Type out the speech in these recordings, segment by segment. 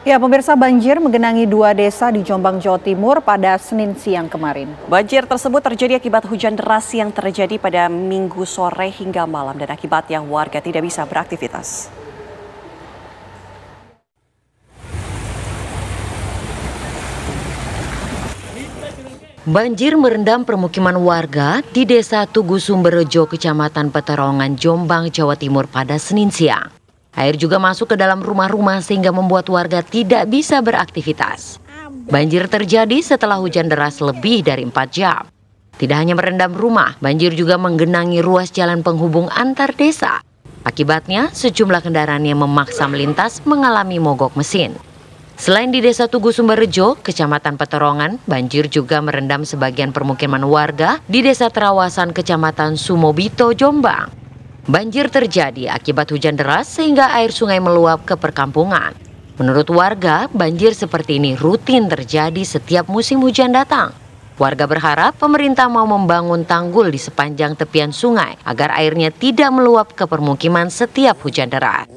Ya, pemirsa, banjir menggenangi 2 desa di Jombang, Jawa Timur pada Senin siang kemarin. Banjir tersebut terjadi akibat hujan deras yang terjadi pada Minggu sore hingga malam dan akibatnya warga tidak bisa beraktivitas. Banjir merendam permukiman warga di Desa Tugu Sumberrejo, Kecamatan Peterongan, Jombang, Jawa Timur pada Senin siang. Air juga masuk ke dalam rumah-rumah sehingga membuat warga tidak bisa beraktivitas. Banjir terjadi setelah hujan deras lebih dari 4 jam. Tidak hanya merendam rumah, banjir juga menggenangi ruas jalan penghubung antar desa. Akibatnya, sejumlah kendaraan yang memaksa melintas mengalami mogok mesin. Selain di Desa Tugu Sumberrejo, Kecamatan Peterongan, banjir juga merendam sebagian permukiman warga di Desa Terawasan, Kecamatan Sumobito, Jombang. Banjir terjadi akibat hujan deras sehingga air sungai meluap ke perkampungan. Menurut warga, banjir seperti ini rutin terjadi setiap musim hujan datang. Warga berharap pemerintah mau membangun tanggul di sepanjang tepian sungai agar airnya tidak meluap ke permukiman setiap hujan deras.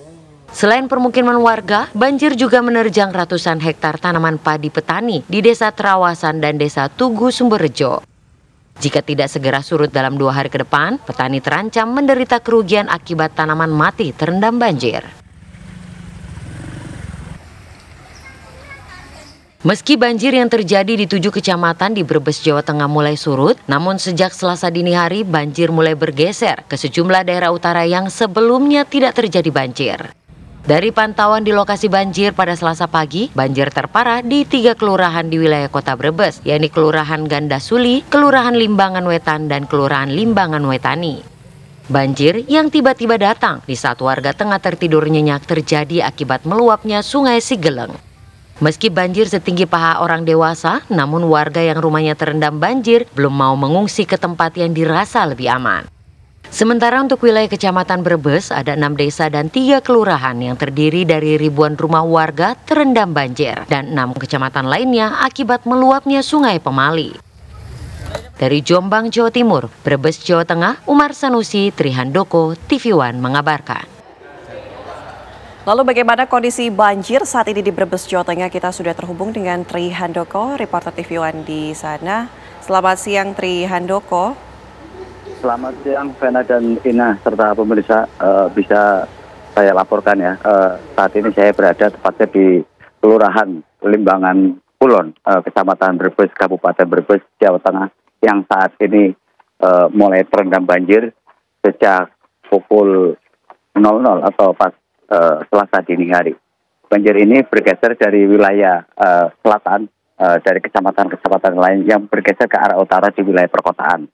Selain permukiman warga, banjir juga menerjang ratusan hektar tanaman padi petani di Desa Terawasan dan Desa Tugu Sumberrejo. Jika tidak segera surut dalam 2 hari ke depan, petani terancam menderita kerugian akibat tanaman mati terendam banjir. Meski banjir yang terjadi di 7 kecamatan di Brebes, Jawa Tengah mulai surut, namun sejak Selasa dini hari banjir mulai bergeser ke sejumlah daerah utara yang sebelumnya tidak terjadi banjir. Dari pantauan di lokasi banjir pada Selasa pagi, banjir terparah di 3 kelurahan di wilayah Kota Brebes, yakni Kelurahan Gandasuli, Kelurahan Limbangan Wetan, dan Kelurahan Limbangan Wetani. Banjir yang tiba-tiba datang di saat warga tengah tertidur nyenyak terjadi akibat meluapnya Sungai Sigeleng. Meski banjir setinggi paha orang dewasa, namun warga yang rumahnya terendam banjir belum mau mengungsi ke tempat yang dirasa lebih aman. Sementara untuk wilayah Kecamatan Brebes ada 6 desa dan 3 kelurahan yang terdiri dari ribuan rumah warga terendam banjir dan 6 kecamatan lainnya akibat meluapnya Sungai Pemali. Dari Jombang, Jawa Timur, Brebes, Jawa Tengah, Umar Sanusi, Trihandoko, TV One mengabarkan. Lalu bagaimana kondisi banjir saat ini di Brebes, Jawa Tengah? Kita sudah terhubung dengan Trihandoko, reporter TV One di sana. Selamat siang Trihandoko. Selamat siang, Vena dan Ina, serta pemirsa. Bisa saya laporkan ya, saat ini saya berada tepatnya di Kelurahan Limbangan Kulon, Kecamatan Brebes, Kabupaten Brebes, Jawa Tengah, yang saat ini mulai terendam banjir sejak pukul 00 atau pas Selasa dini hari. Banjir ini bergeser dari wilayah selatan, dari kecamatan-kecamatan lain yang bergeser ke arah utara di wilayah perkotaan.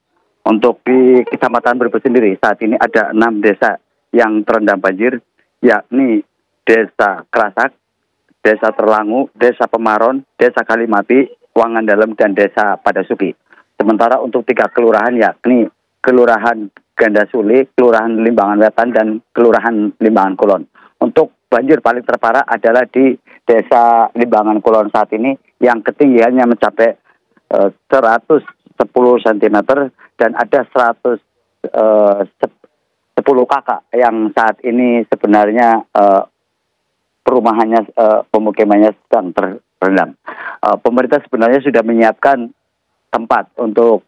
Untuk di Kecamatan Brebes sendiri, saat ini ada 6 desa yang terendam banjir, yakni Desa Kerasak, Desa Terlangu, Desa Pemaron, Desa Kalimati, Wangan Dalem, dan Desa Padasuki. Sementara untuk 3 kelurahan, yakni Kelurahan Gandasuli, Kelurahan Limbangan Wetan, dan Kelurahan Limbangan Kulon. Untuk banjir paling terparah adalah di Desa Limbangan Kulon saat ini, yang ketinggiannya mencapai 110 cm dan ada 110 kakak yang saat ini sebenarnya perumahannya, pemukimannya sedang terendam. Pemerintah sebenarnya sudah menyiapkan tempat untuk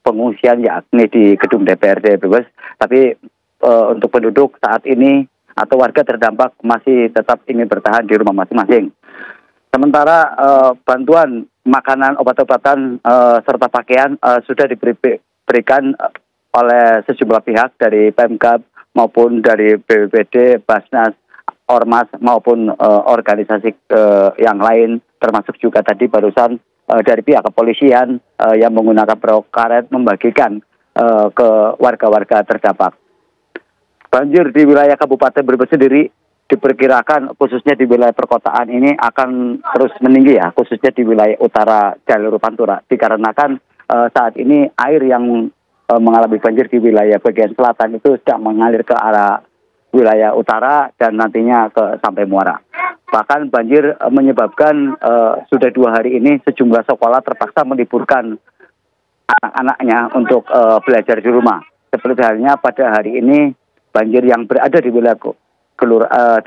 pengungsian, yakni di gedung DPRD Brebes, tapi untuk penduduk saat ini atau warga terdampak masih tetap ingin bertahan di rumah masing-masing. Sementara bantuan makanan, obat-obatan, serta pakaian sudah diberikan oleh sejumlah pihak dari Pemkab maupun dari BPBD, Basnas, Ormas maupun organisasi yang lain, termasuk juga tadi barusan dari pihak kepolisian yang menggunakan perahu karet membagikan ke warga-warga terdampak. Banjir di wilayah Kabupaten Brebes sendiri diperkirakan khususnya di wilayah perkotaan ini akan terus meninggi ya, khususnya di wilayah utara jalur Pantura, dikarenakan saat ini air yang mengalami banjir di wilayah bagian selatan itu sedang mengalir ke arah wilayah utara dan nantinya sampai Muara. Bahkan banjir menyebabkan sudah 2 hari ini sejumlah sekolah terpaksa meliburkan anak-anaknya untuk belajar di rumah. Seperti halnya pada hari ini banjir yang berada di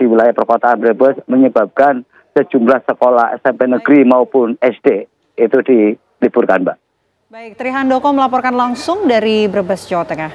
wilayah perkotaan Brebes menyebabkan sejumlah sekolah SMP negeri maupun SD itu diliburkan, Mbak. Baik, Trihandoko melaporkan langsung dari Brebes, Jawa Tengah.